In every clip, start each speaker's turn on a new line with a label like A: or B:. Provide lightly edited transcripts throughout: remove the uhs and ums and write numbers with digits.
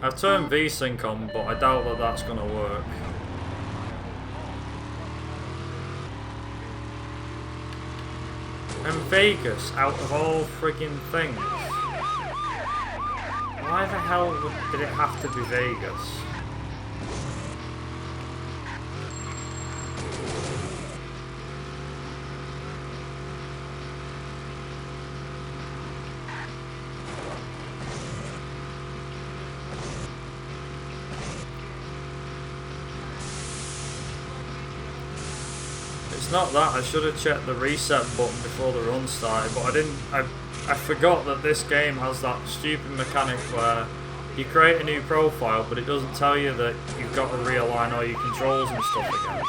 A: I've turned VSync on, but I doubt that that's gonna work. And Vegas, out of all friggin' things. Why the hell did it have to be Vegas? It's not that, I should have checked the reset button before the run started, but I didn't. I forgot that this game has that stupid mechanic where you create a new profile, but it doesn't tell you that you've got to realign all your controls and stuff again.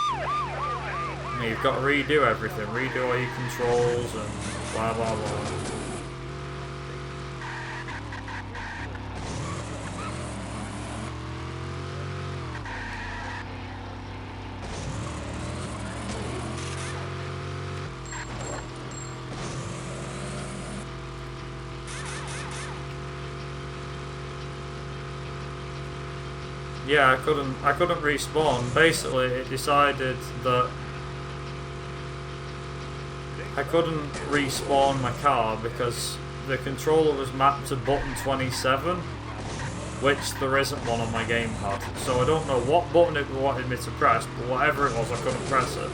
A: I mean, you've got to redo everything, redo all your controls and blah blah blah. Yeah, I couldn't respawn. Basically, it decided that I couldn't respawn my car because the controller was mapped to button 27, which there isn't one on my gamepad. So I don't know what button it wanted me to press, but whatever it was, I couldn't press it.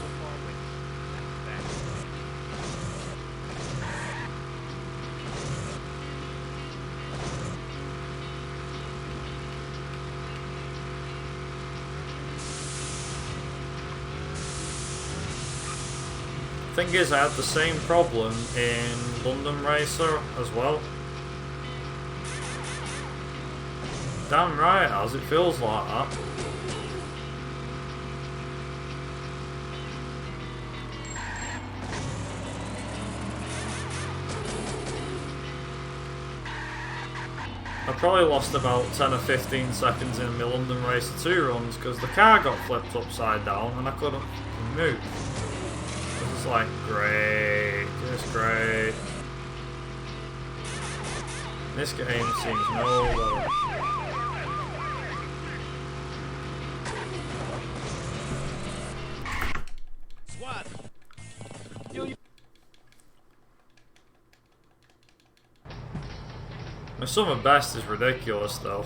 A: Thing is, I had the same problem in London Racer as well. Damn right it has, it feels like that. I probably lost about 10 or 15 seconds in my London Racer 2 runs because the car got flipped upside down and I couldn't move. It's like, great, just great. This game seems no better.
B: SWAT!
A: My summer best is ridiculous though.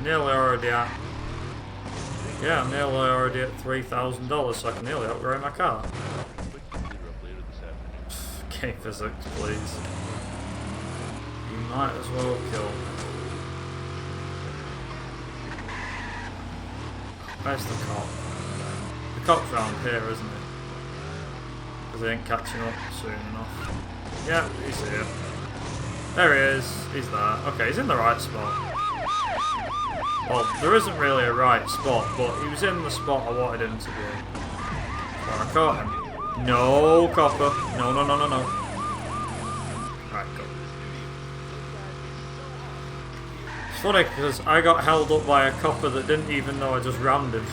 A: Nearly already at. Yeah, I'm nearly already at $3,000, so I can nearly upgrade my car. Game physics, please. You might as well kill me. Where's the cop? The cop's round here, isn't he? Because he ain't catching up soon enough. Yeah, he's here. There he is. He's there. Okay, he's in the right spot. Well, there isn't really a right spot, but he was in the spot I wanted him to be in. Well, I caught him. No, copper. No, no, no, no, no. Right, go. It's funny because I got held up by a copper that didn't even know I just rammed him.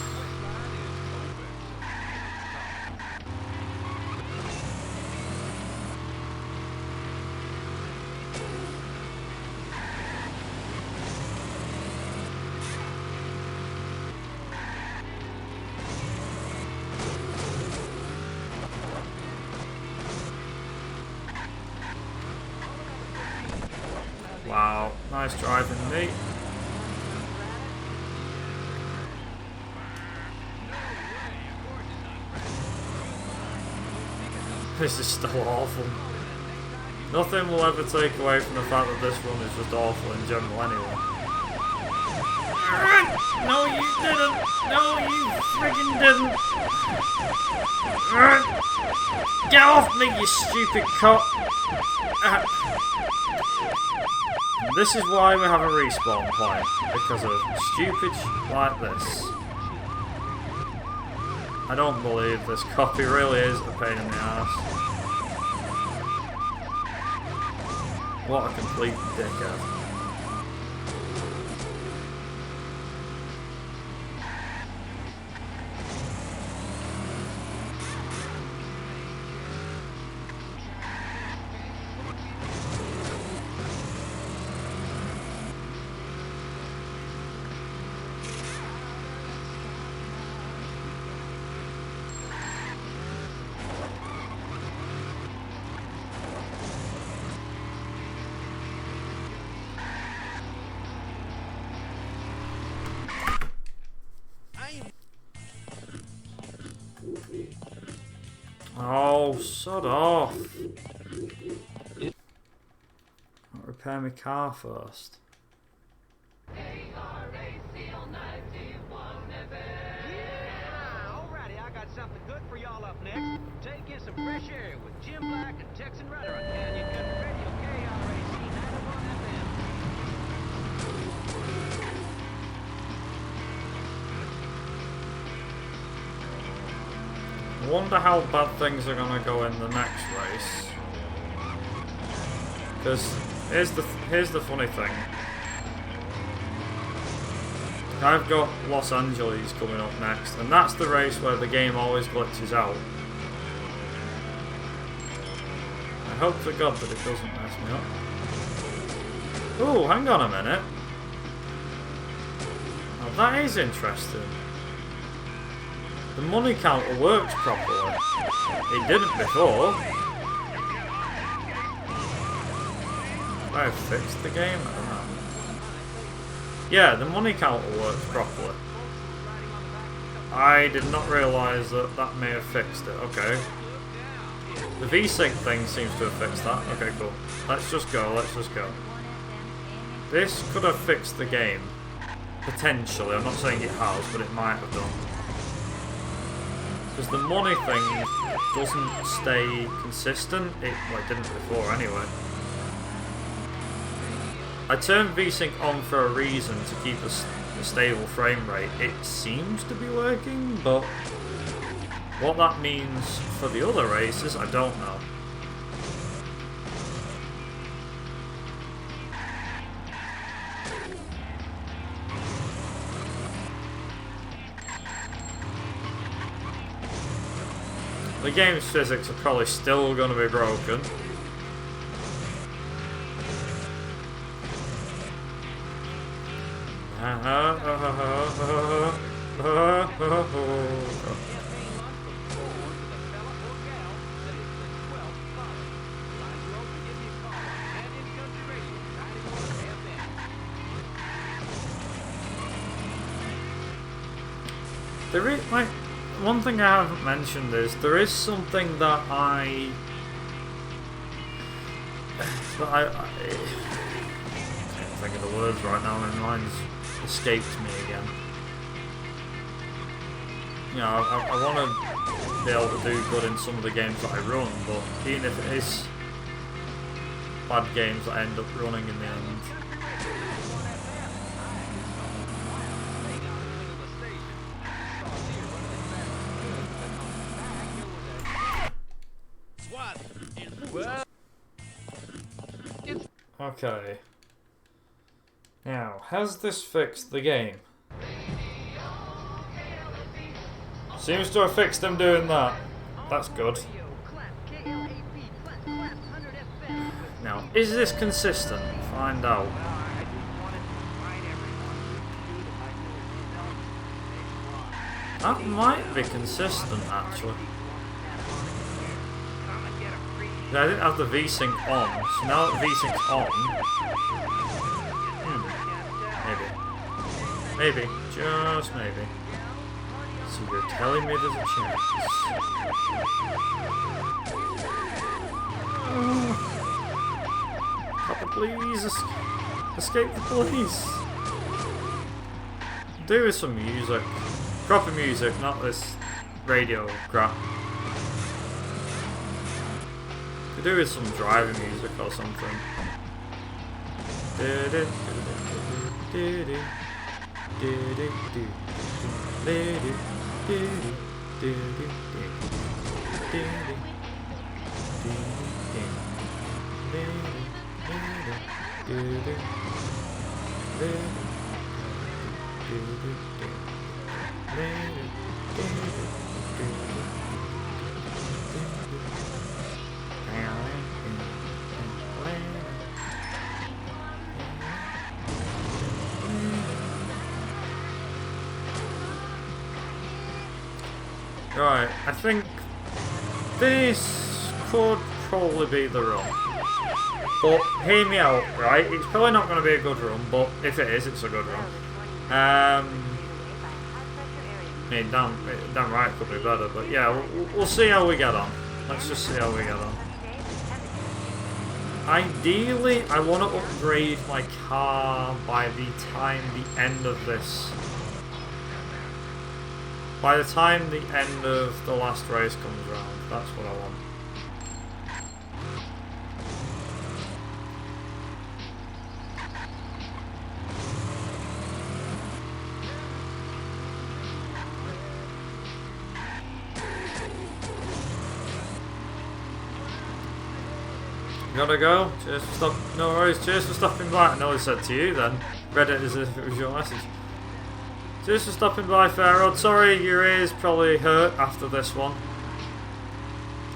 A: out. Nice driving, mate. This is still awful. Nothing will ever take away from the fact that this run is just awful in general anyway. No, you didn't! No, you friggin' didn't! Get off me, you stupid cop! This is why we have a respawn point, because of stupid like this. I don't believe this copy really is a pain in the ass. What a complete dickhead. Oh, sod off. I'll repair my car first.
B: Yeah, alrighty, I got something good for y'all up next. Take in some fresh air with Jim Black and Texan Rudder on Canyon Country Radio KRAC 91 FM.
A: I wonder how bad things are gonna go in the next race. Because here's the funny thing. I've got Los Angeles coming up next, and that's the race where the game always glitches out. I hope to God that it doesn't mess me up. Oh, hang on a minute. Now that is interesting. The money counter works properly. It didn't before. I have fixed the game? I don't know. Yeah, the money counter works properly. I did not realise that that may have fixed it. Okay. The VSync thing seems to have fixed that. Okay, cool. Let's just go, let's just go. This could have fixed the game. Potentially. I'm not saying it has, but it might have done. Because the money thing doesn't stay consistent. It didn't before anyway. I turned VSync on for a reason, to keep a stable frame rate. It seems to be working, but what that means for the other races, I don't know. The game's physics are probably still going to be broken. There is, one thing I haven't mentioned is there is something that I can't think of the words right now. My mind's escaped me again. You know, I want to be able to do good in some of the games that I run, but even if it is bad games that I end up running in the end. Okay. Now, has this fixed the game? Seems to have fixed them doing that. That's good. Now, is this consistent? Find out. That might be consistent, actually. I didn't have the V-Sync on, so now that V-Sync's on... Maybe. Just maybe. So you're telling me there's a chance. Papa, please escape the police. Do with some music. Proper music, not this radio crap. Could do with some driving music or something. Right, I think this could probably be the run. But hear me out, right? It's probably not going to be a good run, but if it is, it's a good run. I mean, damn right, it could be better, but yeah, we'll see how we get on. Let's just see how we get on. Ideally, I want to upgrade my car by the time the end of this. By the time the end of the last race comes around, that's what I want. Gotta go. Cheers for stopping. No worries. Cheers for stopping by. I know I said to you then. Read it as if it was your message. Cheers for stopping by, Fairroad. Sorry, your ears probably hurt after this one.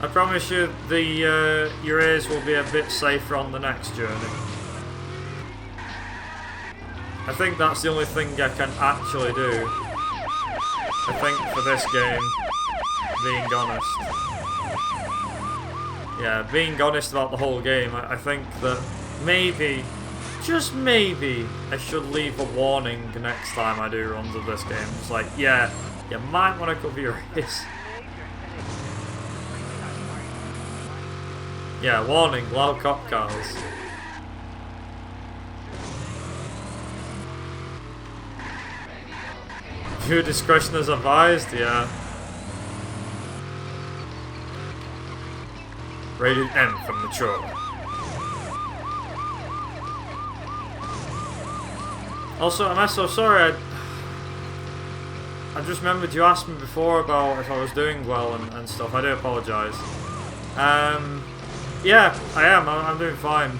A: I promise you, your ears will be a bit safer on the next journey. I think that's the only thing I can actually do. I think for this game, being honest. Yeah, being honest about the whole game, I think that maybe, just maybe, I should leave a warning next time I do runs of this game. It's like, yeah, you might want to cover your ears. Yeah, warning, loud cop cars. Viewer discretion is advised, yeah. Rated M for mature. Also, I'm so sorry, I just remembered you asked me before about if I was doing well and stuff. I do apologise. Yeah, I am. I'm doing fine.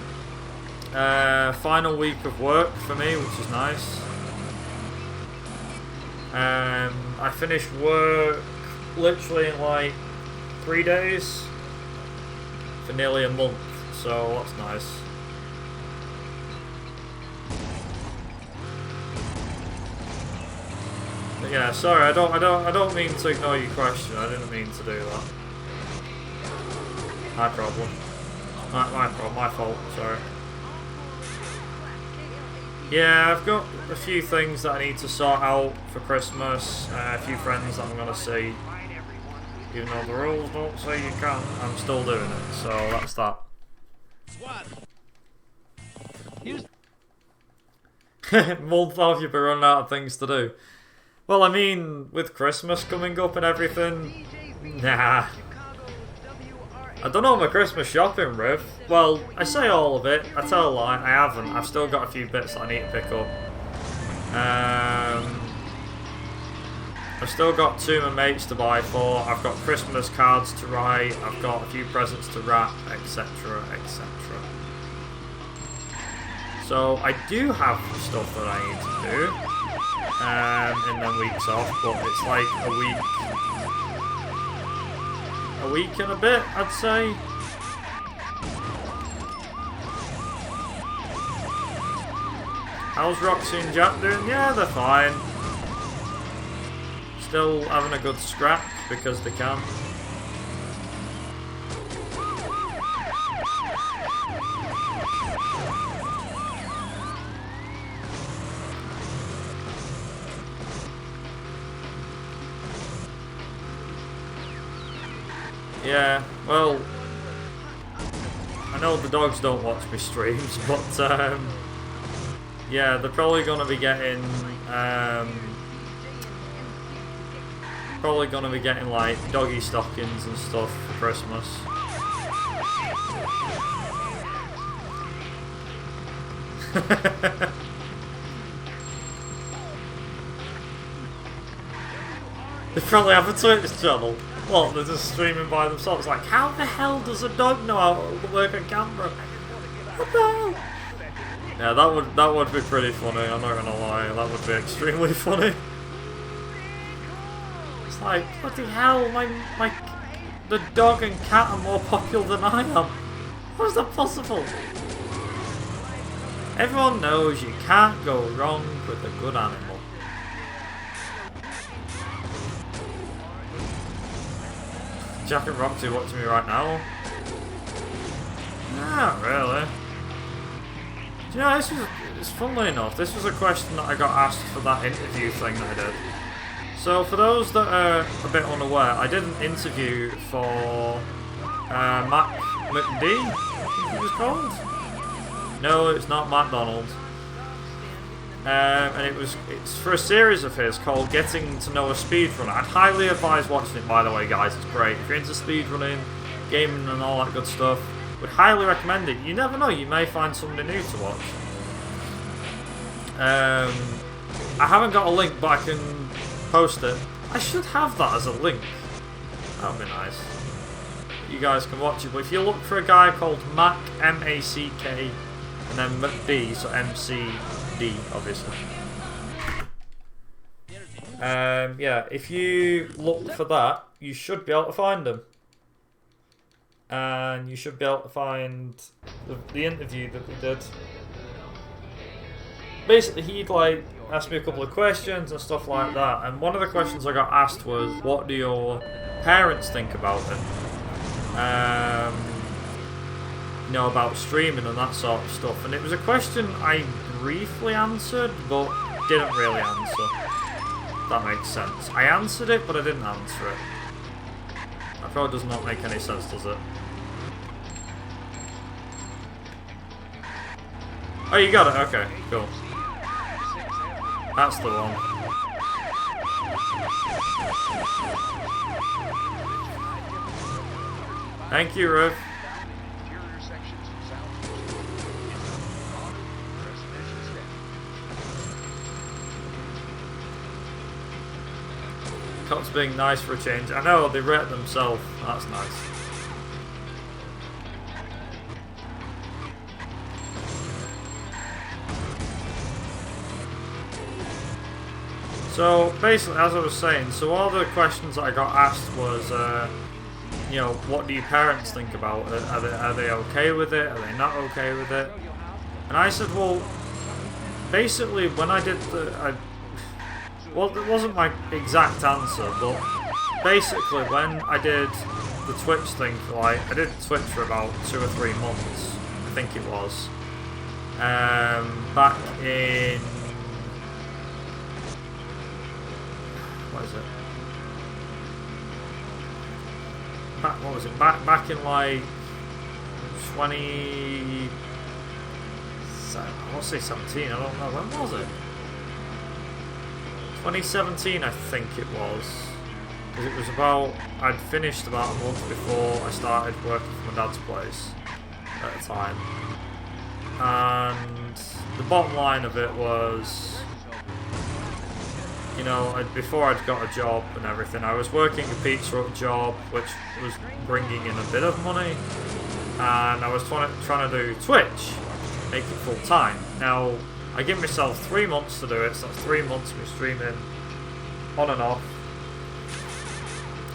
A: Final week of work for me, which is nice. I finished work literally in like 3 days. For nearly a month, so that's nice. But yeah, sorry, I don't mean to ignore your question. I didn't mean to do that. My problem. My problem. My fault. Sorry. Yeah, I've got a few things that I need to sort out for Christmas. A few friends that I'm gonna see. Even though the rules don't say you can, I'm still doing it, so that's that. Month off, you'll be running out of things to do. Well, I mean, with Christmas coming up and everything, nah. I don't know my Christmas shopping, Riv. Well, I say all of it, I tell a lie, I haven't. I've still got a few bits that I need to pick up. I've still got 2 of my mates to buy for, I've got Christmas cards to write, I've got a few presents to wrap, etc, etc. So I do have stuff that I need to do in the weeks off, but it's like a week and a bit, I'd say. How's Roxy and Jack doing? Yeah, they're fine. Still having a good scrap because they can. Yeah, well, I know the dogs don't watch my streams, but yeah, they're probably gonna be getting like doggy stockings and stuff for Christmas. They probably have a Twitch channel. What, they're just streaming by themselves? Like, how the hell does a dog know how to work a camera? What the hell? Yeah, that would be pretty funny, I'm not gonna lie. That would be extremely funny. It's like, what the hell? The dog and cat are more popular than I am. How is that possible? Everyone knows you can't go wrong with a good animal. Jack and Roxy watching me right now? Not really. Do you know, it's funnily enough, this was a question that I got asked for that interview thing that I did. So for those that are a bit unaware, I did an interview for Mac McD, I think he was called? No, it's not McDonald. And it's for a series of his called Getting to Know a Speedrunner. I'd highly advise watching it, by the way, guys. It's great. If you're into speedrunning, gaming and all that good stuff, would highly recommend it. You never know, you may find something new to watch. I haven't got a link, but I can post it. I should have that as a link. That would be nice. You guys can watch it. But if you look for a guy called Mac, M-A-C-K, and then McD, so M-C-D, obviously. Yeah, if you look for that, you should be able to find him. And you should be able to find the interview that we did. Basically, he'd like asked me a couple of questions and stuff like that, and one of the questions I got asked was, what do your parents think about it? You know, about streaming and that sort of stuff, and it was a question I briefly answered, but didn't really answer. That makes sense. I answered it, but I didn't answer it. That probably does not make any sense, does it? Oh, you got it? Okay, cool. That's the one. Thank you, Ruth. Cops being nice for a change. I know, they rate themselves. That's nice. So basically, as I was saying, so all the questions that I got asked was, you know, what do your parents think about it? Are they okay with it? Are they not okay with it? And I said, well, basically, when I did well, it wasn't my exact answer, but basically, when I did the Twitch thing for I did Twitch for about 2 or 3 months, I think it was, back in. What is it? Back in like 20. I want to say 17. I don't know. When was it? 2017, I think it was. Because it was about. I'd finished about a month before I started working for my dad's place at the time. And the bottom line of it was, you know, before I'd got a job and everything, I was working a pizza hut job, which was bringing in a bit of money, and I was trying to do Twitch, make it full time. Now, I give myself 3 months to do it, so that's 3 months of me streaming on and off,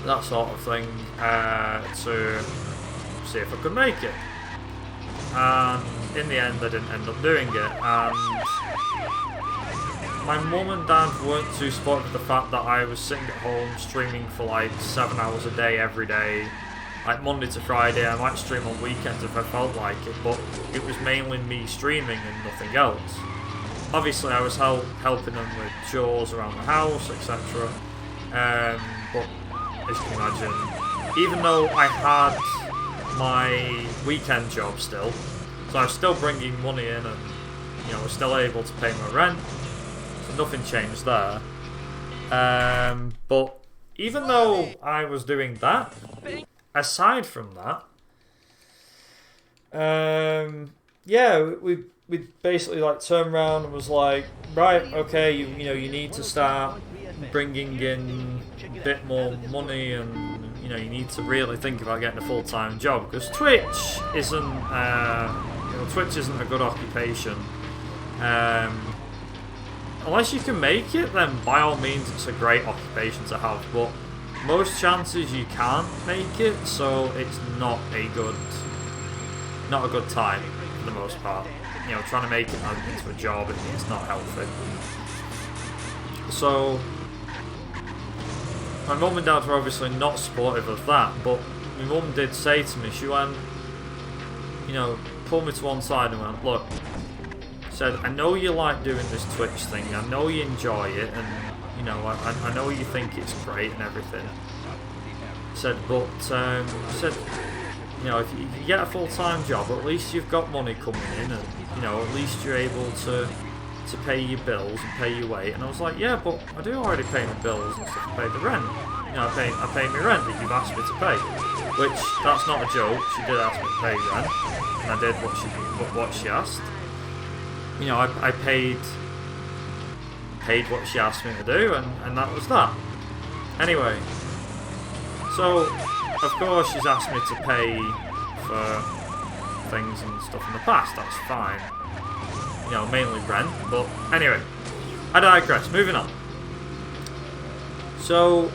A: that sort of thing, to see if I could make it. And in the end, I didn't end up doing it, and my mum and dad weren't too supportive of the fact that I was sitting at home streaming for like 7 hours a day every day, like Monday to Friday. I might stream on weekends if I felt like it, but it was mainly me streaming and nothing else. Obviously, I was helping them with chores around the house, etc. But as you can imagine, even though I had my weekend job still, so I was still bringing money in, and you know, I was still able to pay my rent. So nothing changed there. But even though I was doing that, aside from that, yeah, we basically like turned around and was like, right, okay, you know, you need to start bringing in a bit more money, and you know, you need to really think about getting a full-time job, because Twitch isn't a good occupation. Unless you can make it, then by all means it's a great occupation to have, but most chances you can't make it, so it's not a good time for the most part. You know, trying to make it into a job, it's not healthy. So my mum and dad were obviously not supportive of that, but my mum did say to me, she went, you know, pulled me to one side and went, look, said, I know you like doing this Twitch thing, I know you enjoy it, and you know, I know you think it's great and everything. Said, but said, you know, if you get a full-time job, at least you've got money coming in, and you know, at least you're able to pay your bills and pay your way. And I was like, yeah, but I do already pay my bills and stuff, pay the rent. You know, I pay my rent that you've asked me to pay. Which, that's not a joke, she did ask me to pay rent, and I did what she asked. You know, I paid what she asked me to do, and that was that. Anyway, so of course she's asked me to pay for things and stuff in the past, that's fine. You know, mainly rent, but anyway, I digress, moving on. So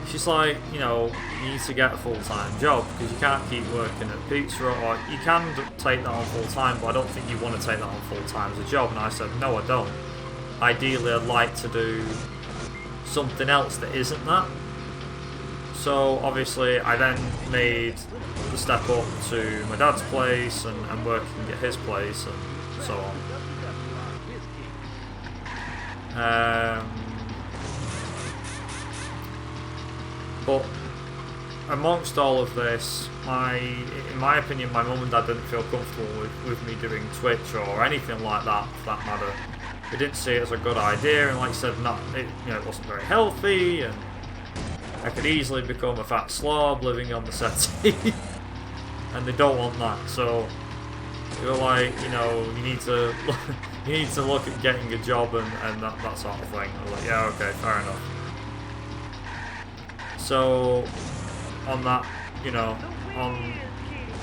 A: she's like, you know, you need to get a full-time job, because you can't keep working at pizza, or you can take that on full-time, but I don't think you want to take that on full-time as a job. And I said, no, I don't. Ideally, I'd like to do something else that isn't that. So obviously I then made the step up to my dad's place and working at his place and so on. But amongst all of this, in my opinion, my mum and dad didn't feel comfortable with me doing Twitch or anything like that, for that matter. They didn't see it as a good idea, and like I said, it wasn't very healthy, and I could easily become a fat slob living on the settee, and they don't want that. So they were like, you know, you need to look at getting a job and that sort of thing. I was like, yeah, okay, fair enough. So on that, you know,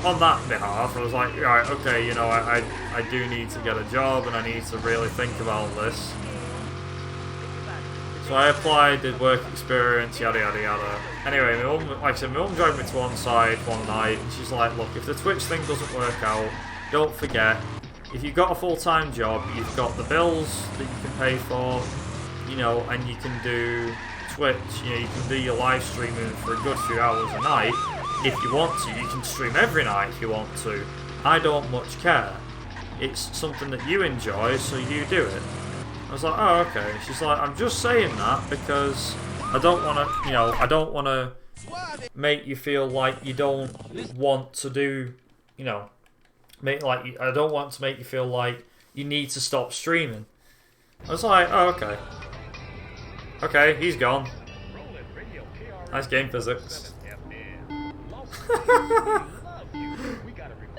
A: on that behalf, I was like, right, okay, you know, I do need to get a job, and I need to really think about this. So I applied, did work experience, yada yada yada. Anyway, my mum, like I said, my mum drove me to one side one night, and she's like, look, if the Twitch thing doesn't work out, don't forget, if you've got a full-time job, you've got the bills that you can pay for, you know, and you can do Twitch, you know, you can do your live streaming for a good few hours a night. If you want to, you can stream every night if you want to. I don't much care. It's something that you enjoy, so you do it. I was like, oh, okay. She's like, I'm just saying that because I don't want to, you know, I don't want to make you feel like you don't want to do, you know, I don't want to make you feel like you need to stop streaming. I was like, oh, okay. Okay, he's gone. Nice game physics.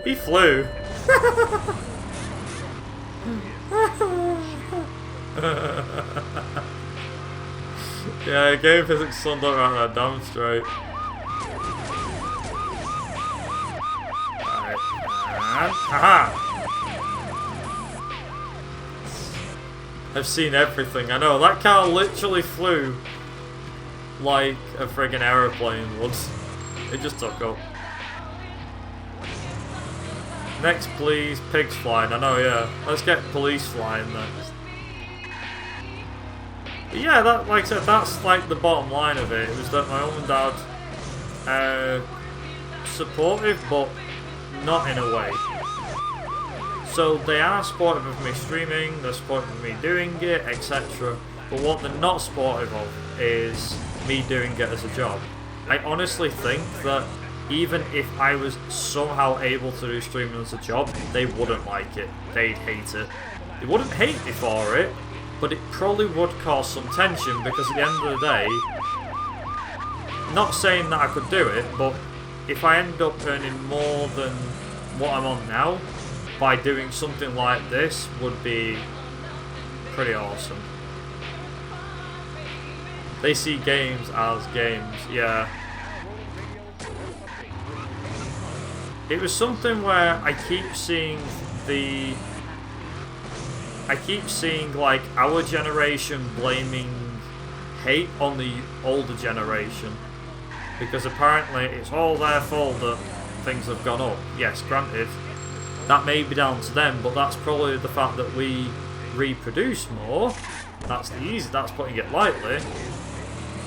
A: He flew. Yeah, game physics summed up right there, damn straight. Alright, and haha! I've seen everything, I know, that car literally flew like a friggin' aeroplane would. It just took up. Next please, pigs flying, I know, yeah. Let's get police flying next. But yeah, that, like I said, that's like the bottom line of it. It was that my mum and dad supportive, but not in a way. So they are supportive of me streaming, they're supportive of me doing it, etc. But what they're not supportive of is me doing it as a job. I honestly think that even if I was somehow able to do streaming as a job, they wouldn't like it. They'd hate it. They wouldn't hate me for it, but it probably would cause some tension because at the end of the day, not saying that I could do it, but if I end up earning more than what I'm on now, by doing something like this would be pretty awesome. They see games as games, yeah. It was something where I keep seeing like our generation blaming hate on the older generation. Because apparently it's all their fault that things have gone up. Yes, granted, that may be down to them, but that's probably the fact that we reproduce more. That's putting it lightly.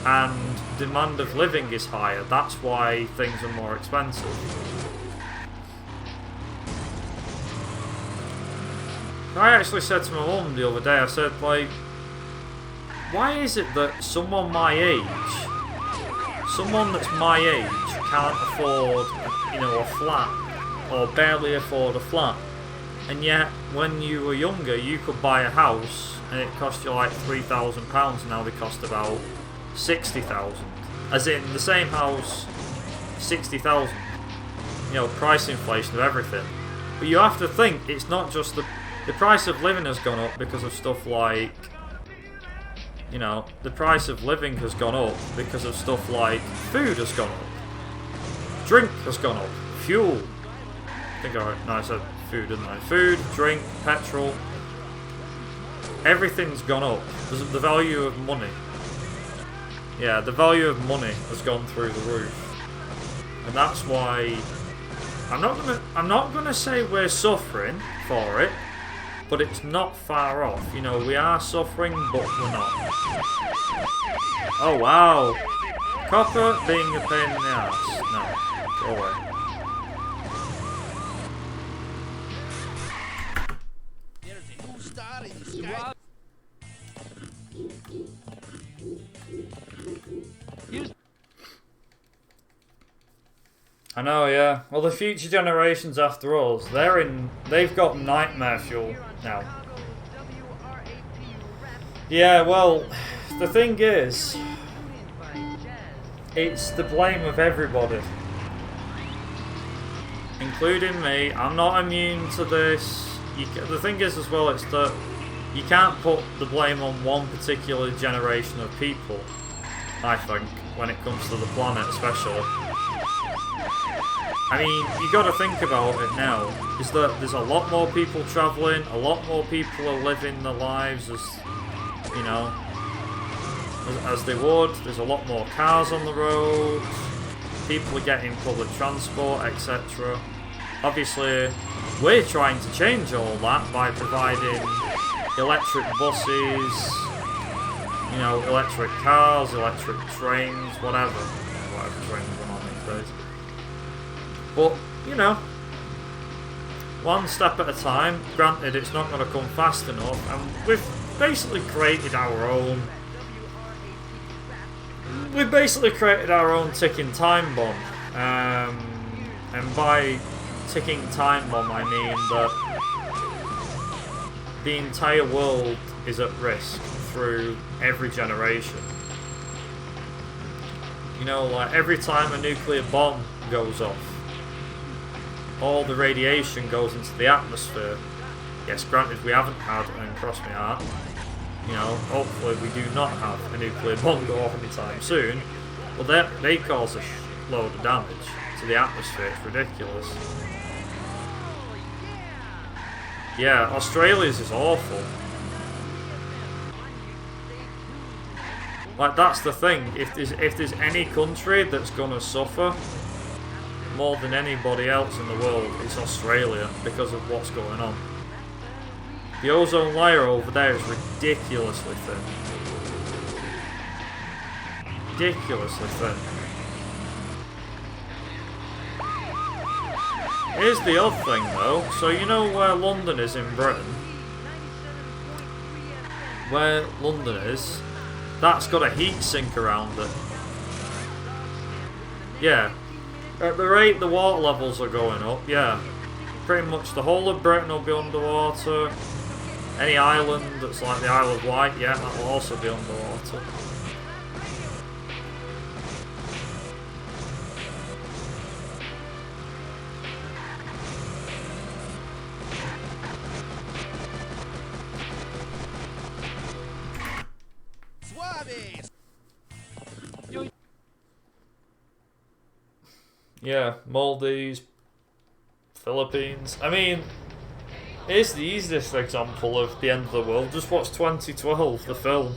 A: And demand of living is higher. That's why things are more expensive. I actually said to my mum the other day, I said, like, why is it that someone that's my age can't afford, you know, a flat, or barely afford a flat, and yet when you were younger you could buy a house and it cost you like £3,000, and now they cost about 60,000. As in the same house, 60,000. You know, price inflation of everything. But you have to think it's not just the price of living has gone up because of stuff like, you know, the price of living has gone up because of stuff like food has gone up, drink has gone up, fuel. I said food, didn't I? Food, drink, petrol. Everything's gone up. The value of money. Yeah, the value of money has gone through the roof, and that's why I'm not gonna say we're suffering for it, but it's not far off. You know, we are suffering, but we're not. Oh wow, Copper being a pain in the ass. No, go away. I know, yeah. Well, the future generations after us, they've got nightmare fuel now. Yeah, well, the thing is, it's the blame of everybody, including me. I'm not immune to this. The thing is as well, it's that you can't put the blame on one particular generation of people, I think, when it comes to the planet especially. I mean, you got to think about it now, is that there's a lot more people travelling, a lot more people are living their lives as, you know, as they would. There's a lot more cars on the road, people are getting public transport, etc. Obviously, we're trying to change all that by providing electric buses, you know, electric cars, electric trains, whatever trains are on these days. But, you know, one step at a time. Granted, it's not going to come fast enough, and we've basically created our own. We've basically created our own ticking time bomb, and by ticking time bomb, I mean that the entire world is at risk through every generation. You know, like every time a nuclear bomb goes off, all the radiation goes into the atmosphere. Yes, granted, we haven't had, and cross my heart, you know, hopefully we do not have a nuclear bomb go off anytime soon, but they cause a load of damage to the atmosphere. It's ridiculous. Yeah, Australia's is awful. Like, that's the thing, if there's any country that's gonna suffer more than anybody else in the world, it's Australia, because of what's going on. The ozone layer over there is ridiculously thin. Ridiculously thin. Here's the odd thing though. So you know where London is in Britain? Where London is, that's got a heat sink around it. Yeah. At the rate the water levels are going up, yeah. Pretty much the whole of Britain will be underwater. Any island that's like the Isle of Wight, yeah, that will also be underwater. Yeah, Maldives, Philippines. I mean, here's the easiest example of the end of the world. Just watch 2012, the film.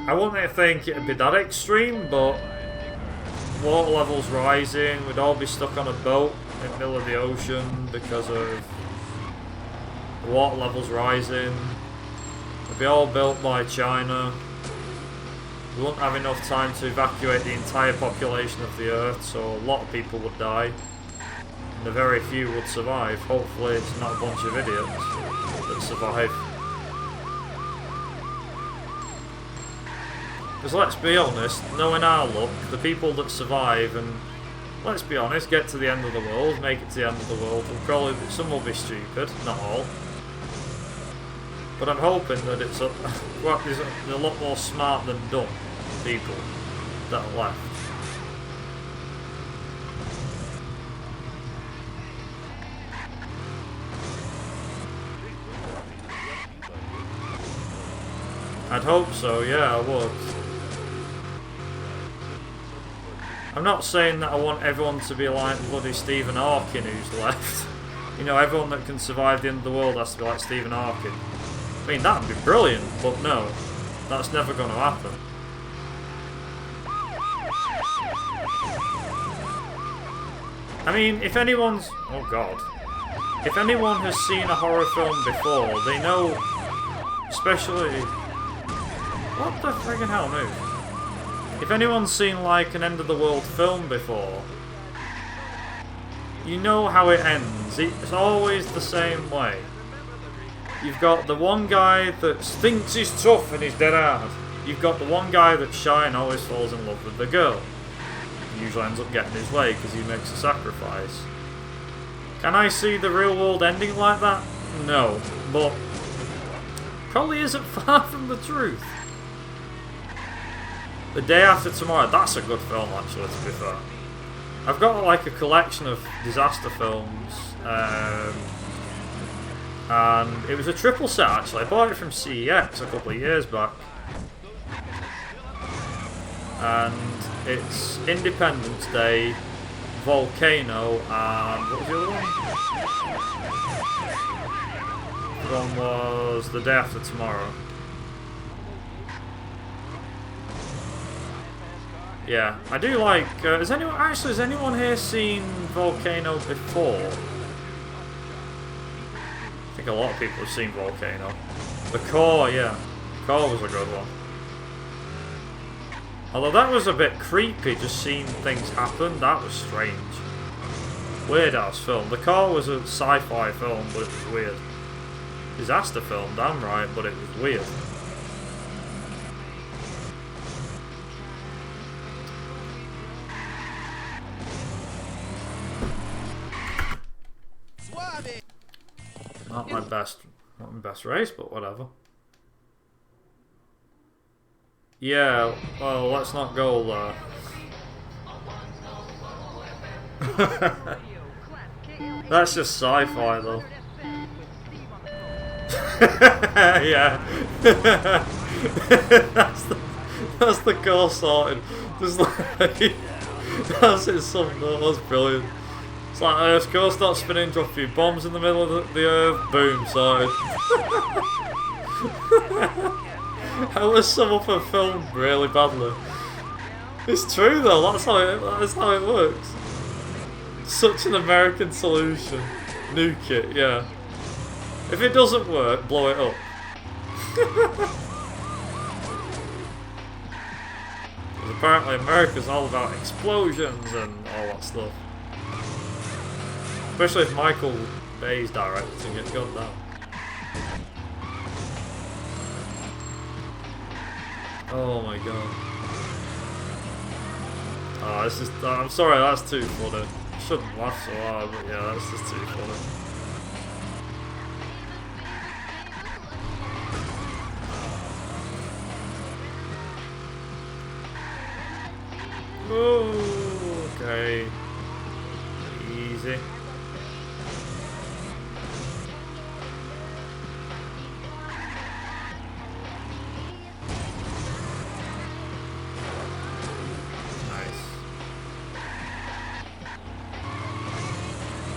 A: I wouldn't think it'd be that extreme, but water levels rising, we'd all be stuck on a boat in the middle of the ocean because of the water levels rising. They'd be all built by China. We wouldn't have enough time to evacuate the entire population of the Earth, so a lot of people would die. And a very few would survive. Hopefully it's not a bunch of idiots that survive. Because let's be honest, knowing our luck, the people that survive and, let's be honest, get to the end of the world, make it to the end of the world, will probably, some will be stupid, not all. But I'm hoping that it's well, there's a lot more smart than dumb people that are left. I'd hope so, yeah, I would. I'm not saying that I want everyone to be like bloody Stephen Hawking who's left. You know, everyone that can survive the end of the world has to be like Stephen Hawking. I mean, that'd be brilliant, but no, that's never going to happen. I mean, if anyone's... oh god. If anyone has seen a horror film before, they know... especially... what the friggin' hell, move? If anyone's seen, like, an end-of-the-world film before, you know how it ends. It's always the same way. You've got the one guy that thinks he's tough and he's dead hard. You've got the one guy that's shy and always falls in love with the girl. He usually ends up getting his way because he makes a sacrifice. Can I see the real world ending like that? No, but probably isn't far from the truth. The Day After Tomorrow, that's a good film actually, to be fair. I've got like a collection of disaster films. And it was a triple set actually. I bought it from CEX a couple of years back. And it's Independence Day, Volcano, and what was the other one? The one was The Day After Tomorrow. Yeah, I do like... has anyone here seen Volcano before? I think a lot of people have seen Volcano. The Core, yeah. Core was a good one. Although that was a bit creepy, just seeing things happen. That was strange. Weird ass film. The Core was a sci-fi film, but it was weird. Disaster film, damn right, but it was weird. Not my best race, but whatever. Yeah, well, let's not go there. That's just sci-fi, though. Yeah. that's the goal sorted. Just like that's it summed up. That's brilliant. It's like Earth's core starts spinning, drop a few bombs in the middle of the Earth, boom, sorted. I would sum up a film really badly. It's true though, that's how it works. Such an American solution. Nuke it, yeah. If it doesn't work, blow it up. Because apparently America's all about explosions and all that stuff. Especially if Michael Bay's directing it. God damn. Oh my god. Oh, this is. I'm sorry, that's too funny. I shouldn't laugh so hard, but yeah, that's just too funny. Oh, okay. Easy.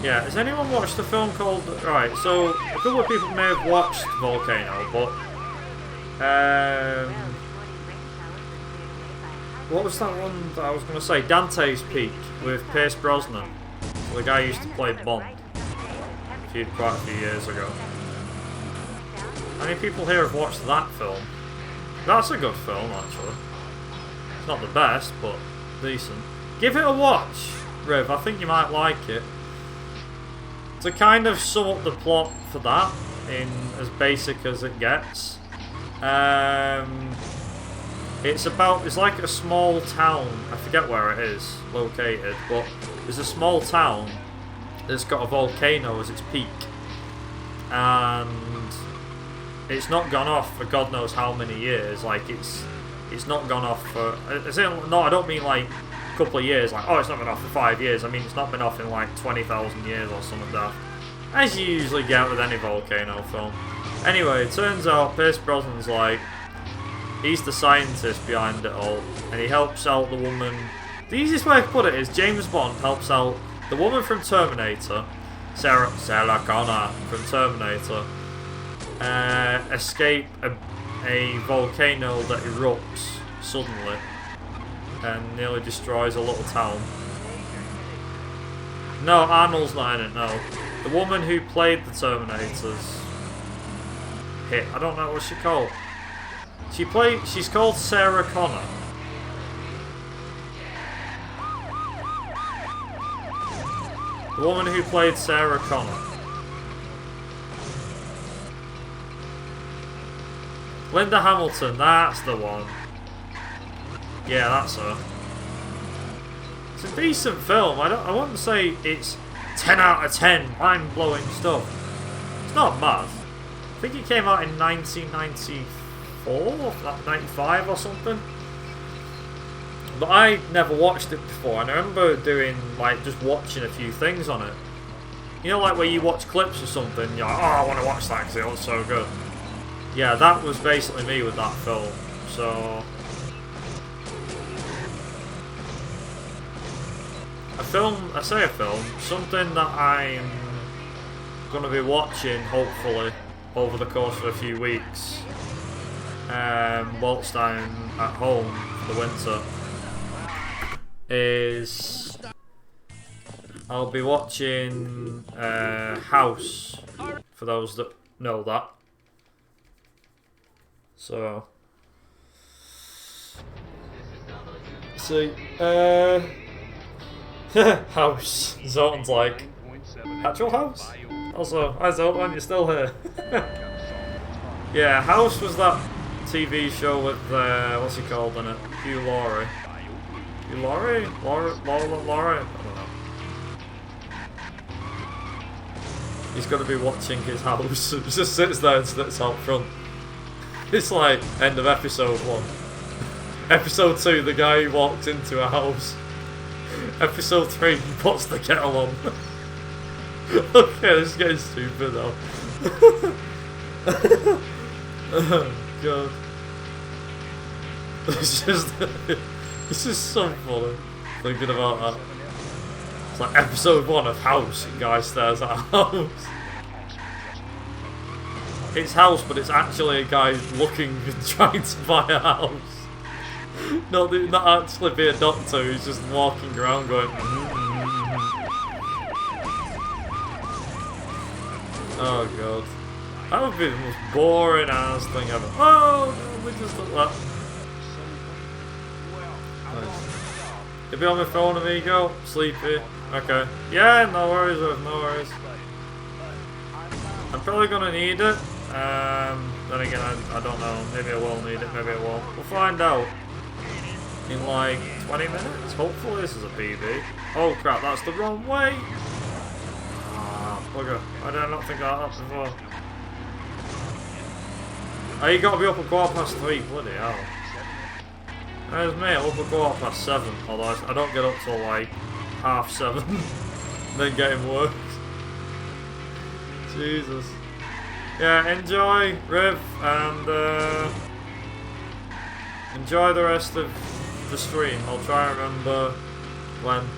A: Yeah, has anyone watched the film called... Right, so a couple of people may have watched Volcano, but... what was that one that I was going to say? Dante's Peak with Pierce Brosnan. The guy who used to play Bond quite a few years ago. How many people here have watched that film? That's a good film, actually. It's not the best, but decent. Give it a watch, Riv. I think you might like it. To kind of sum up the plot for that, in as basic as it gets, it's like a small town. I forget where it is located, but there's a small town that's got a volcano as its peak, and it's not gone off for God knows how many years. Like it's not gone off for. No, I don't mean like a couple of years. Like, oh, it's not been off for 5 years. I mean, it's not been off in like 20,000 years or something like that. As you usually get with any volcano film. Anyway, it turns out Pierce Brosnan's like, he's the scientist behind it all, and he helps out the woman. The easiest way to put it is James Bond helps out the woman from Terminator, Sarah Connor from Terminator, escape a volcano that erupts suddenly and nearly destroys a little town. No, Arnold's not in it, no. The woman who played the Terminator's hit, I don't know what she called. She's called Sarah Connor. The woman who played Sarah Connor. Linda Hamilton, that's the one. Yeah, that's her. It's a decent film. I wouldn't say it's 10 out of 10 mind-blowing stuff. It's not bad. I think it came out in 1994, 95 or something. But I never watched it before, and I remember doing, like, just watching a few things on it. You know, like where you watch clips or something, you're like, oh, I want to watch that because it looks so good. Yeah, that was basically me with that film. So... I say a film, something that I'm going to be watching, hopefully, over the course of a few weeks, whilst I'm at home for the winter, is I'll be watching House, for those that know that. So, see, House. Zone's like, actual House? Also, hi Zotan, you're still here. Yeah, House was that TV show with, what's he called in it? Hugh Laurie. Hugh Laurie? Laurie? I don't know. He's got to be watching his house. He just sits there and sits out front. It's like, end of episode 1. Episode 2, the guy who walks into a house. Episode 3, he puts the kettle on. Okay, this is getting stupid now. Oh god. It's just so funny thinking about that. It's like episode 1 of House, and guy stares at a house. It's House, but it's actually a guy looking and trying to buy a house. Not actually be a doctor who's just walking around going. Oh god, that would be the most boring ass thing ever. Oh no, we just look that. Nice. You'll be on my phone, amigo. Sleepy. Okay. Yeah, no worries, no worries. I'm probably gonna need it. Then again, I don't know. Maybe I will need it, maybe I won't. We'll find out in like 20 minutes. Hopefully this is a PB. Oh crap, that's the wrong way. Ah, bugger. I did not think of that before. Oh, you gotta be up at 3:15, bloody hell. There's me, I'm up at 7:15, although I don't get up till like 7:30, then getting work. Jesus. Yeah, enjoy, Riv, and enjoy the rest of the stream. I'll try and remember when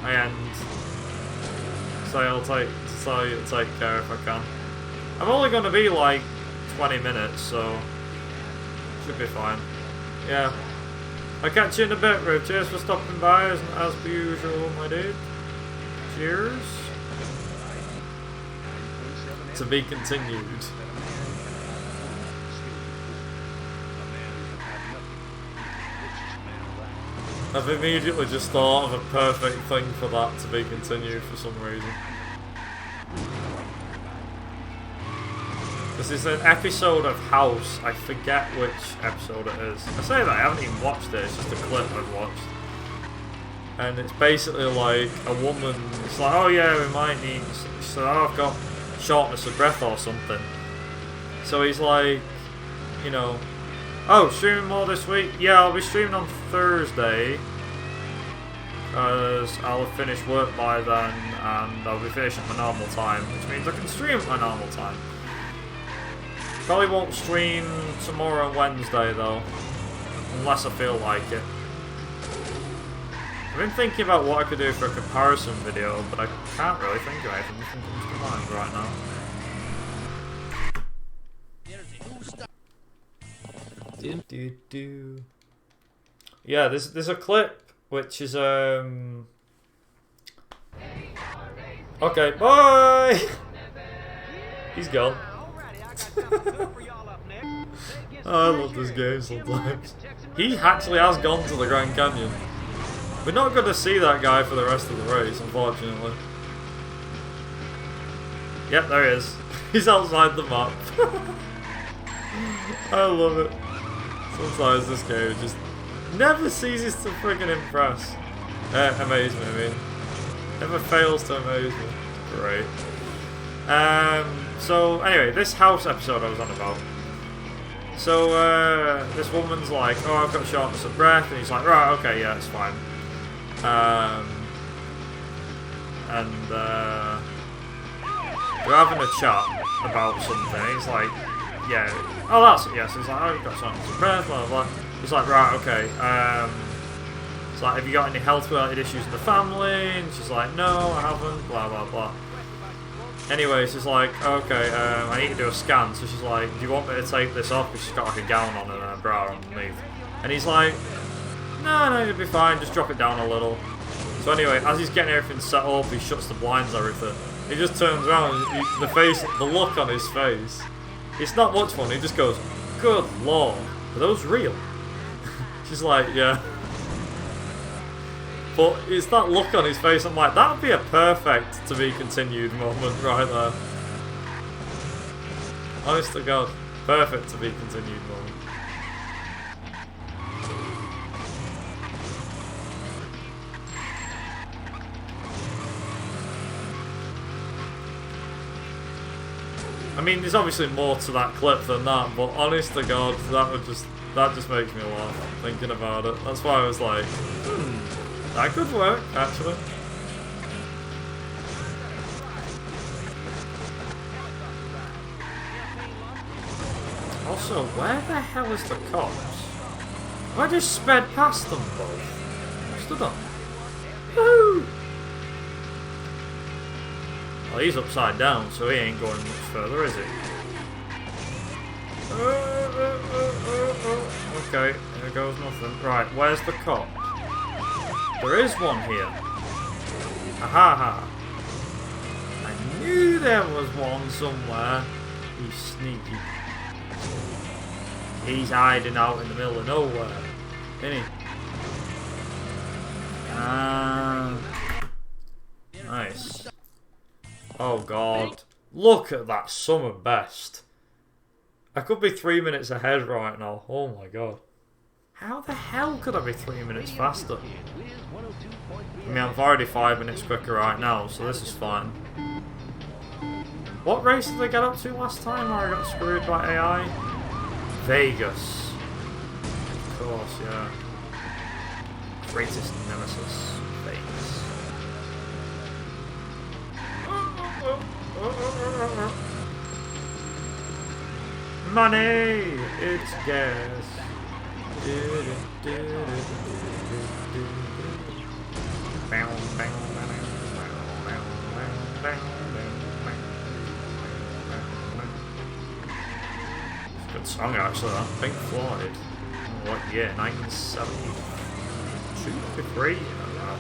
A: I end. So I'll take care if I can. I'm only going to be like 20 minutes, so should be fine. Yeah. I'll catch you in a bit, Riv. Cheers for stopping by as per usual, my dude. Cheers. To be continued. I've immediately just thought of a perfect thing for that to be continued for some reason. This is an episode of House. I forget which episode it is. I say that I haven't even watched it, it's just a clip I've watched. And it's basically like a woman, it's like, oh yeah, we might need, so I've got shortness of breath or something. So he's like, you know, oh, streaming more this week? Yeah, I'll be streaming on Thursday. Because I'll have finished work by then and I'll be finishing at my normal time, which means I can stream at my normal time. Probably won't stream tomorrow and Wednesday though, unless I feel like it. I've been thinking about what I could do for a comparison video, but I can't really think of anything that comes to mind right now. Yeah, there's a clip which is okay, bye. He's gone. Oh, I love this game sometimes. He actually has gone to the Grand Canyon. We're not going to see that guy for the rest of the race, unfortunately. Yep, there he is. He's outside the map. I love it. Sometimes this game just never ceases to friggin' impress. Amaze me, I mean. Never fails to amaze me. Great. So, anyway, this house episode I was on about. So, this woman's like, oh, I've got shortness of breath, and he's like, right, okay, yeah, it's fine. They're having a chat about something. He's like, yeah, oh, that's it, yes. He's like, oh, you've got shortness of breath, blah, blah, blah. He's like, right, okay. It's like, have you got any health-related issues in the family? And she's like, no, I haven't, blah, blah, blah. Anyway, she's like, okay, I need to do a scan. So she's like, do you want me to take this off? Because she's got like a gown on and a bra underneath. And he's like, no, you'll be fine, just drop it down a little. So anyway, as he's getting everything set up, he shuts the blinds and everything. He just turns around, the look on his face, it's not much fun, he just goes, good lord, are those real? She's like, yeah. But it's that look on his face, I'm like, that would be a perfect to be continued moment right there. Honest to God, perfect to be continued moment. I mean, there's obviously more to that clip than that, but honest to God, that just makes me laugh thinking about it. That's why I was like, that could work, actually. Also, where the hell is the cops? I just sped past them both. Stood up. Woo! Well, he's upside down, so he ain't going much further, is he? Okay, there goes nothing. Right, where's the cop? There is one here. Aha! I knew there was one somewhere. He's sneaky. He's hiding out in the middle of nowhere, isn't he? Oh god. Look at that summer best. I could be 3 minutes ahead right now. Oh my god. How the hell could I be 3 minutes faster? I mean, I'm already 5 minutes quicker right now, so this is fine. What race did I get up to last time where I got screwed by AI? Vegas. Of course, yeah. Greatest nemesis. Vegas. Money! It's gas. Good song actually, that. Pink Floyd. What year? 1972? 53? I don't know.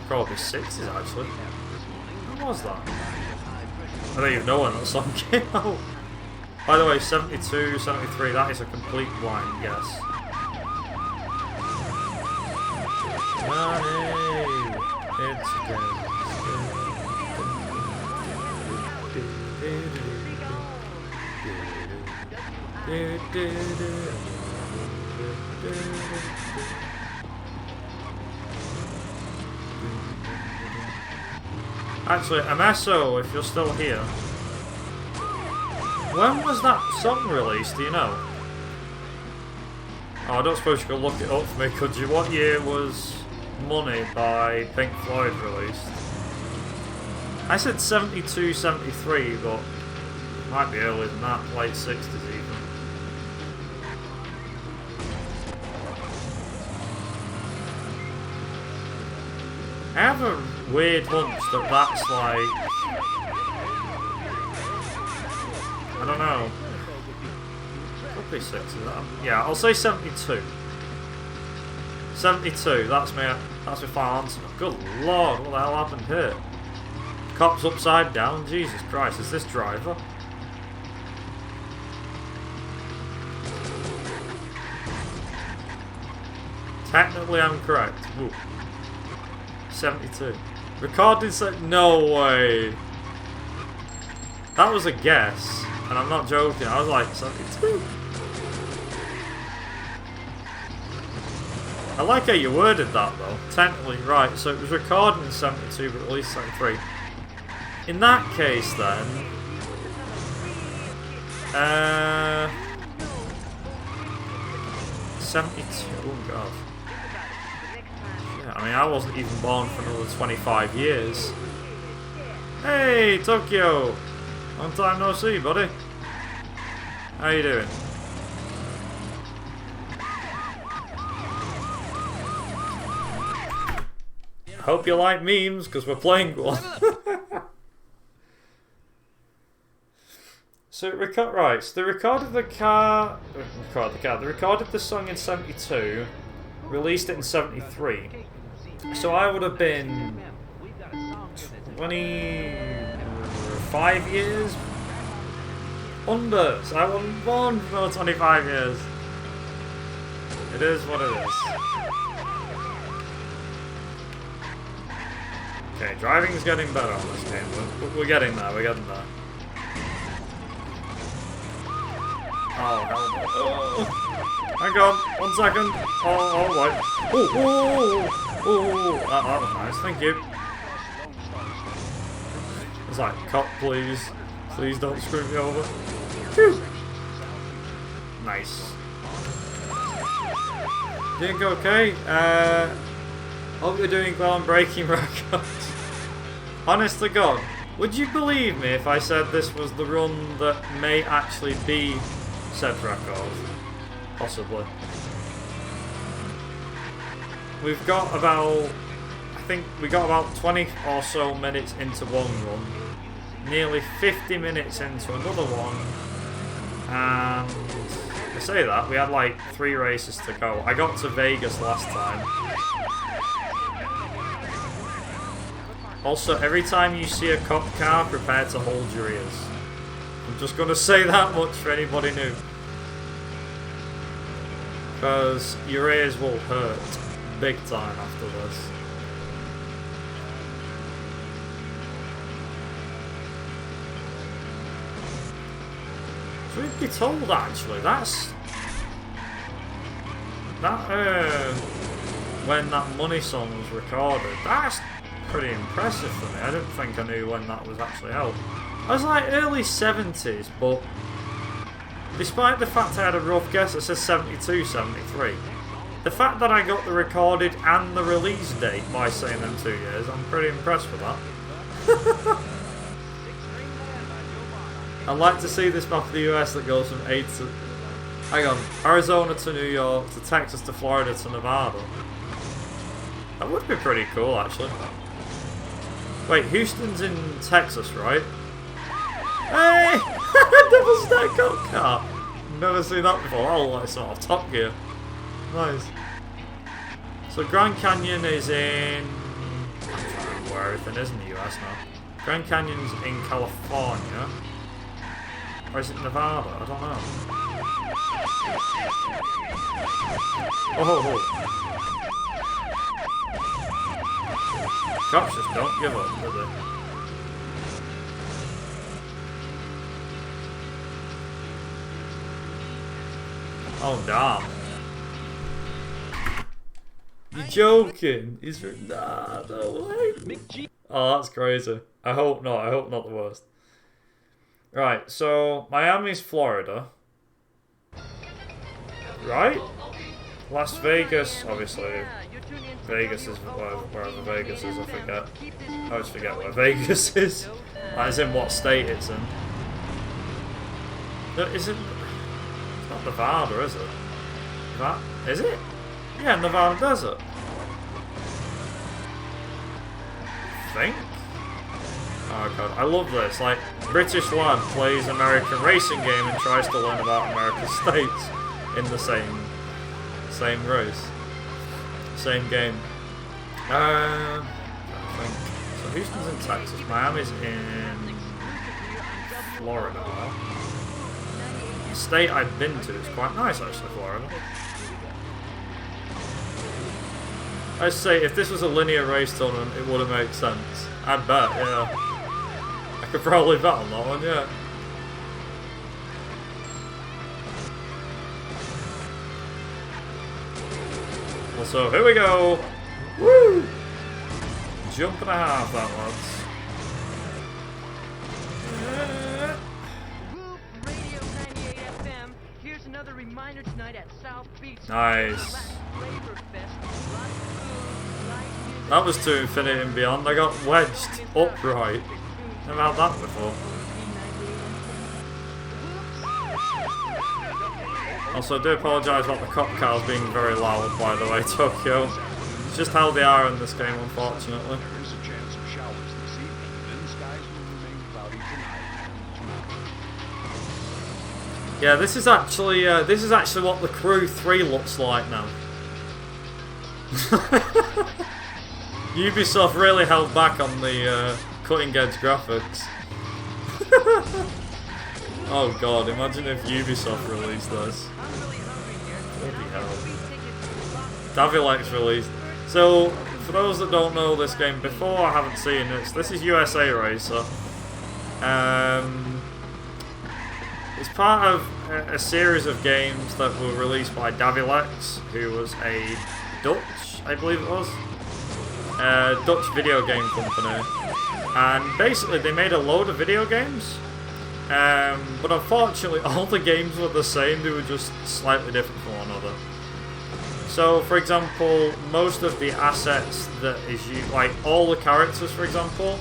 A: Probably 60s actually. When was that? I don't even know when that song came out. By the way, 72, 73, that is a complete blind guess. Money, it's Actually, Amesso, if you're still here, when was that song released, do you know? Oh, I don't suppose you could look it up for me, could you? What year was Money by Pink Floyd released? I said 72, 73, but it might be earlier than that, late 60s even. I have a weird hunch that that's like... I don't know. Could be 60. Yeah, I'll say 72. 72, that's my final answer. Good lord, what the hell happened here? Cops upside down? Jesus Christ, is this driver? Technically I'm correct. Ooh. 72. Recorded no way. That was a guess, and I'm not joking. I was like 72. I like how you worded that though. Technically right. So it was recorded in 72, but released 73. In that case, then, 72. Oh god. I mean, I wasn't even born for another 25 years. Hey, Tokyo! Long time no see, buddy. How you doing? Hope you like memes, because we're playing one. So they recorded the song in 72, released it in 73. So I would have been 25 years under. So I wasn't born for 25 years. It is what it is. Okay, driving's getting better on this game, but we're getting there, we're getting there. Oh, hell no. Oh. Hang on, 1 second. Oh, wait. Oh, that was nice, thank you. It's like, cop, please. Please don't screw me over. Phew. Nice. Doing okay? Hope you're doing well on breaking records. Honest to God, would you believe me if I said this was the run that may actually be said record? Possibly. We've got about, I think we got about 20 or so minutes into one run, nearly 50 minutes into another one, and I say that, we had like 3 races to go. I got to Vegas last time. Also, every time you see a cop car, prepare to hold your ears. I'm just going to say that much for anybody new. Because your ears will hurt big time after this. Truth be told, actually, that when that Money song was recorded, that's pretty impressive for me. I didn't think I knew when that was actually out. I was like early 70s, but despite the fact I had a rough guess that says 72, 73, the fact that I got the recorded and the release date by saying them 2 years, I'm pretty impressed with that. I'd like to see this map of the US that goes from Arizona to New York, to Texas to Florida to Nevada. That would be pretty cool, actually. Wait, Houston's in Texas, right? Hey! Double stack cop car! Never seen that before. Oh, like sort of Top Gear. Nice. So Grand Canyon is in... I'm trying to remember where everything is in the US now. Grand Canyon's in California. Or is it Nevada? I don't know. Oh! Cops just don't give up, do they? Oh, damn. You're joking? He's... Nah, no way. Oh, that's crazy. I hope not. I hope not the worst. Right, so Miami's Florida. Right? Las Vegas, obviously. Vegas is wherever Vegas is, I forget. I always forget where Vegas is. That is in what state it's in. Is it... It's not Nevada, is it? Is it? Yeah, Nevada Desert. I think. Oh god, I love this. Like, British lad plays American racing game and tries to learn about American states in the same race. Same game. I think. So Houston's in Texas, Miami's in Florida. The state I've been to is quite nice actually, Florida. I'd say if this was a linear race tournament, it would have made sense. I'd bet, yeah. I could probably bet on that one, yeah. So here we go. Woo! Jump and a half, that lads.
B: Radio 98 FM. Here's another reminder tonight at South Beach.
A: Nice. That was to infinity and beyond. I got wedged upright. Never had that before. Also, I do apologise about the cop cars being very loud, by the way, Tokyo. It's just how they are in this game, unfortunately.
C: There's a chance of showers this evening, then skies will remain cloudy tonight.
A: Yeah, this is actually what the Crew 3 looks like now. Ubisoft really held back on the cutting edge graphics. Oh god, imagine if Ubisoft released this. Bloody hell. Davilex released. So, for those that don't know this game before, I haven't seen it, this is USA Racer. It's part of a series of games that were released by Davilex, who was a Dutch, I believe it was, Dutch video game company. And basically they made a load of video games. But unfortunately all the games were the same, they were just slightly different from one another. So for example, most of the assets that is used, like all the characters for example,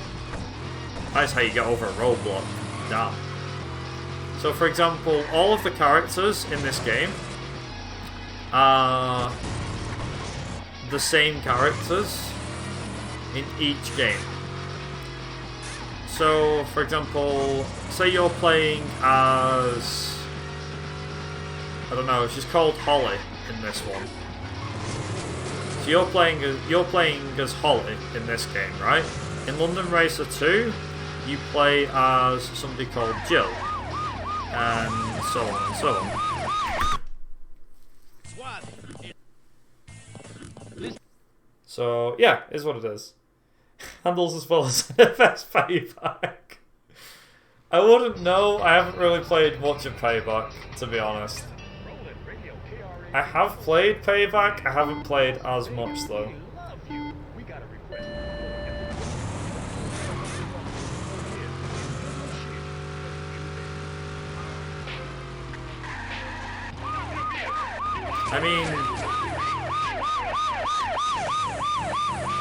A: that's how you get over a roadblock. Damn. So for example, all of the characters in this game are the same characters in each game. So, for example, say you're playing as... I don't know, she's called Holly in this one. So you're playing as Holly in this game, right? In London Racer 2, you play as somebody called Jill. And so on and so on. So, yeah, is what it is. Handles as well as NFS payback. I wouldn't know. I haven't really played much of Payback, to be honest. I have played Payback. I haven't played as much though. I mean,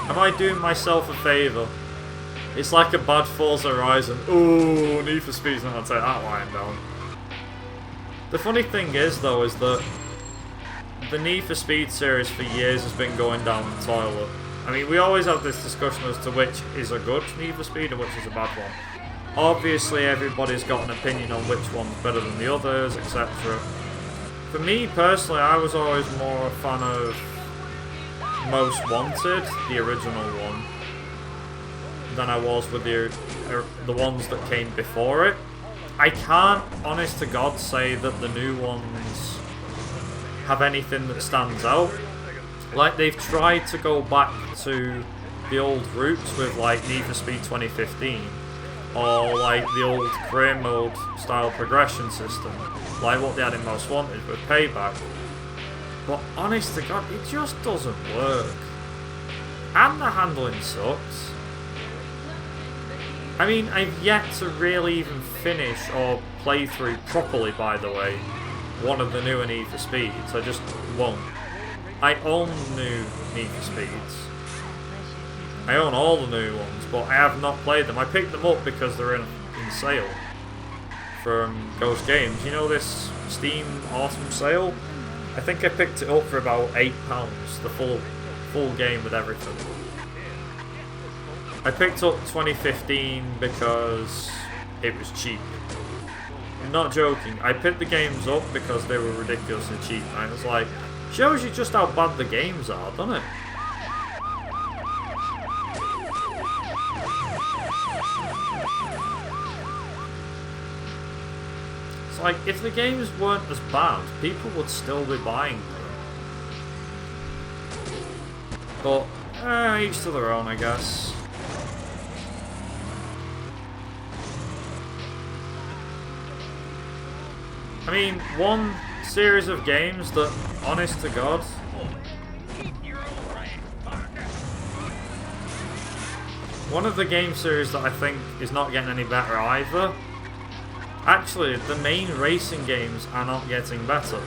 A: am I doing myself a favour? It's like a bad Forza Horizon. Ooh, Need for Speed's not gonna take that line down. The funny thing is, though, is that the Need for Speed series for years has been going down the toilet. I mean, we always have this discussion as to which is a good Need for Speed and which is a bad one. Obviously, everybody's got an opinion on which one's better than the others, etc. For me, personally, I was always more a fan of Most Wanted, the original one, than I was with the ones that came before it. I can't, honest to God, say that the new ones have anything that stands out. Like, they've tried to go back to the old roots with, like, Need for Speed 2015, or, like, the old career mode style progression system, like what they had in Most Wanted with Payback. But, honest to God, it just doesn't work. And the handling sucks. I mean, I've yet to really even finish or play through properly, by the way, one of the newer Need for Speeds. I just won't. I own new Need for Speeds. I own all the new ones, but I have not played them. I picked them up because they're in sale from Ghost Games. You know this Steam Autumn sale? I think I picked it up for about £8, the full game with everything. I picked up 2015 because it was cheap. I'm not joking. I picked the games up because they were ridiculously cheap. And I was like, shows you just how bad the games are, doesn't it? It's like, if the games weren't as bad, people would still be buying them. But, each to their own, I guess. I mean, one series of games that, honest to God, one of the game series that I think is not getting any better either. Actually, the main racing games are not getting better. I'm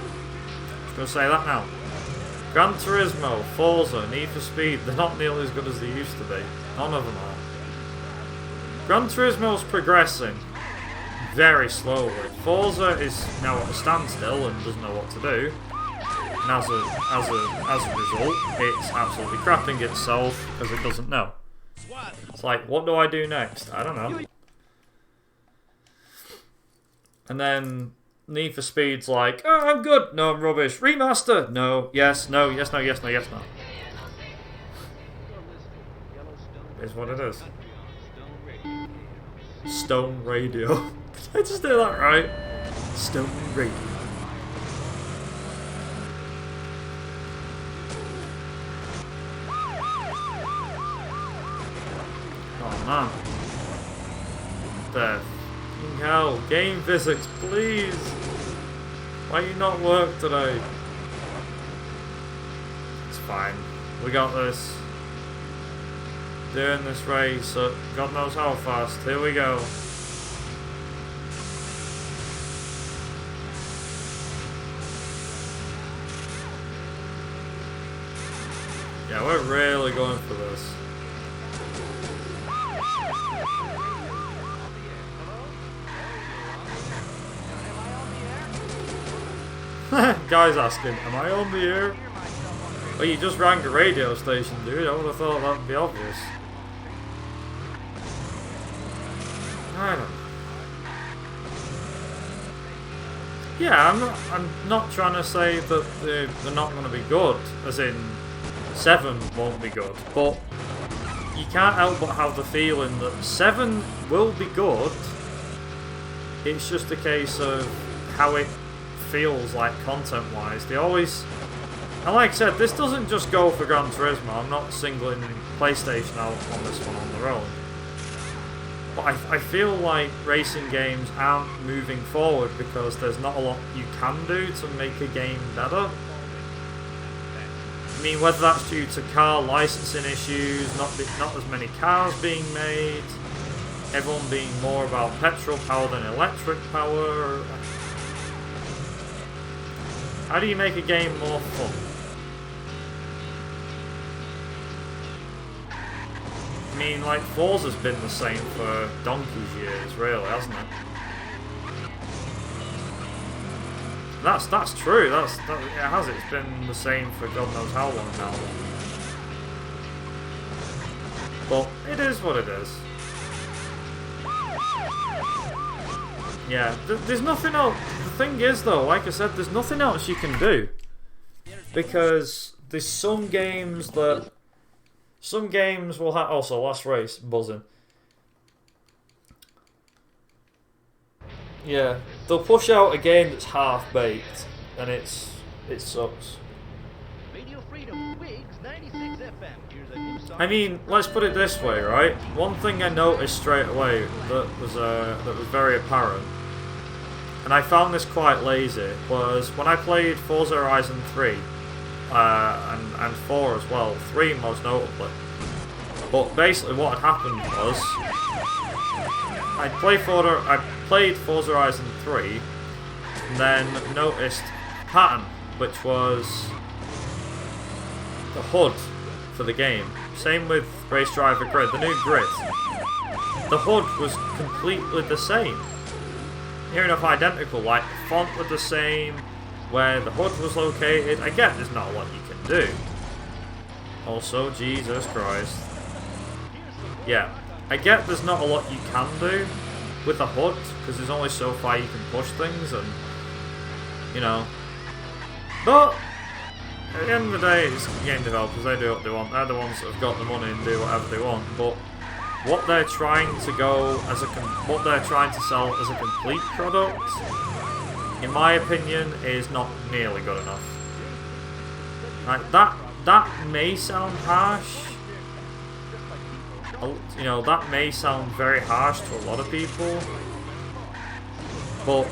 A: just going to say that now. Gran Turismo, Forza, Need for Speed, they're not nearly as good as they used to be. None of them are. Gran Turismo's progressing very slowly. Forza is now at a standstill and doesn't know what to do. And as a result, it's absolutely crapping itself because it doesn't know. It's like, what do I do next? I don't know. And then Need for Speed's like, oh, I'm good. No, I'm rubbish. Remaster. No. Yes. No. Yes. No. Yes. No. Yes. No. Is what it is. Stone Radio. Did I just do that right? Stone Radio. Oh man. There. Hell, game physics, please. Why you not work today? It's fine. We got this. Doing this race at God knows how fast. Here we go. Yeah, we're really going for this. Guy's asking, am I on the air? Well, you just rang a radio station, dude. I would have thought that would be obvious. I don't know. Yeah, I'm not trying to say that they're not going to be good, as in 7 won't be good, but you can't help but have the feeling that 7 will be good. It's just a case of how it feels like content-wise. They always, and like I said, this doesn't just go for Gran Turismo. I'm not singling PlayStation out on this one on their own. But I feel like racing games aren't moving forward because there's not a lot you can do to make a game better. I mean, whether that's due to car licensing issues, not as many cars being made, everyone being more about petrol power than electric power. How do you make a game more fun? I mean, like, Forza's been the same for donkey's years, really, hasn't it? That's true. It has. It's been the same for God knows how long now. But it is what it is. Yeah, there's nothing else. The thing is, though, like I said, there's nothing else you can do because there's some games will have. Also, last race buzzing. Yeah, they'll push out a game that's half baked, and it sucks.
B: Radio Freedom, Wigs 96 FM. Here's a new song.
A: I mean, let's put it this way, right? One thing I noticed straight away that was very apparent, and I found this quite lazy, was when I played Forza Horizon 3 and 4 as well, 3 most notably. But basically, what had happened was I played Forza Horizon 3, and then noticed a pattern, which was the HUD for the game. Same with Race Driver Grid, the new grid. The HUD was completely the same. Near enough identical, like the font was the same, where the HUD was located. I get there's not a lot you can do. Also, Jesus Christ. Yeah, I get there's not a lot you can do with the HUD, because there's only so far you can push things, and, you know. But, at the end of the day, it's game developers, they do what they want. They're the ones that have got the money and do whatever they want, but what they're trying to sell as a complete product, in my opinion, is not nearly good enough. Like, that may sound harsh. You know, that may sound very harsh to a lot of people, but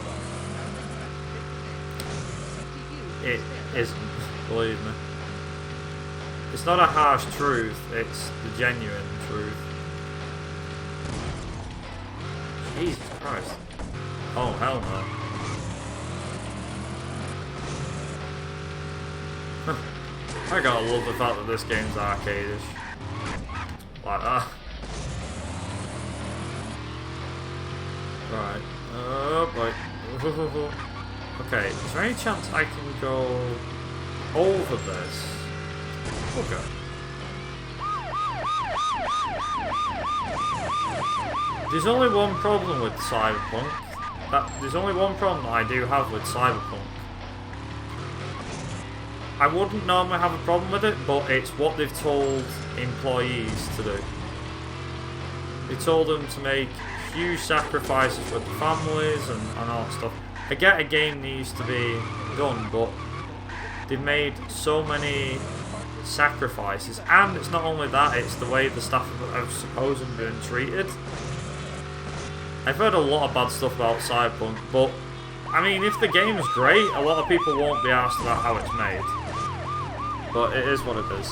A: it isn't, believe me. It's not a harsh truth, it's the genuine truth. Jesus Christ. Oh, hell no. I gotta love the fact that this game's arcade-ish. Like that. Right. Oh boy. Okay, is there any chance I can go over this? Okay. There's only one problem with Cyberpunk. There's only one problem that I do have with Cyberpunk. I wouldn't normally have a problem with it, but it's what they've told employees to do. They told them to make huge sacrifices with the families and all that stuff. I get a game needs to be done, but they've made so many sacrifices, and it's not only that, it's the way the staff have supposedly been treated. I've heard a lot of bad stuff about Cyberpunk, but I mean, if the game is great, a lot of people won't be asked about how it's made. But it is what it is.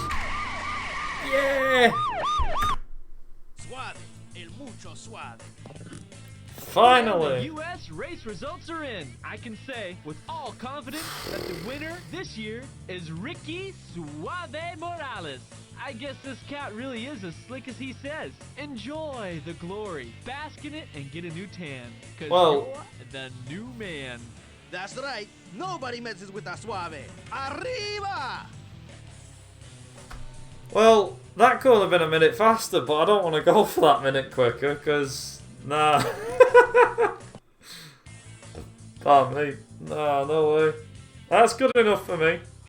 A: Yeah!
B: Suave, el mucho suave.
A: Finally!
D: The U.S. race results are in. I can say with all confidence that the winner this year is Ricky Suave Morales. I guess this cat really is as slick as he says. Enjoy the glory, bask in it, and get a new tan. Cause you're the new man.
B: That's right. Nobody messes with a Suave. Arriba!
A: Well, that could have been a minute faster, but I don't want to go for that minute quicker, because... Nah. Pardon me. Nah, no way. That's good enough for me.